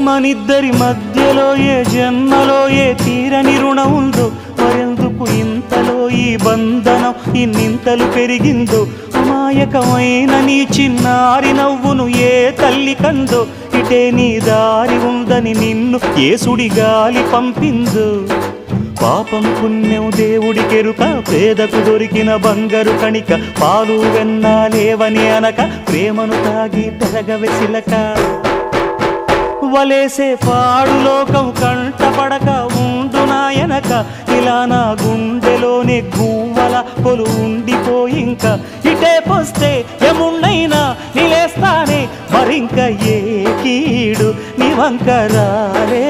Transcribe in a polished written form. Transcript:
మనిద్దరి మధ్యలో ఏ జన్మలో ఏ తీరని రుణం ఉందో, మరెందుకు ఇంతలో ఈ బంధనం ఇన్నింతలు పెరిగిందో, అమాయకమైన నీ చిన్నారి నవ్వును ఏ తల్లి కందో, ఇటే నీ దారి ఉందని నిన్ను ఏ సుడి గాలి పంపిందో. పాపం పుణ్యం దేవుడికెరుక, పేదకు దొరికిన బంగారు కణిక, పాలు వెన్నాలేవని అనక ప్రేమను తాగి తెరగవెసిలక. వలేసే పాడు లోకం కంటపడక ఉండు నాయనక, ఇలా నా గుండెలోనే గువ్వల కొలు ఉండిపోయింక. ఇటే పోస్తే ఎమున్నైనా నిలేస్తానే, మరింక ఏ కీడు నీ వంక రాలే.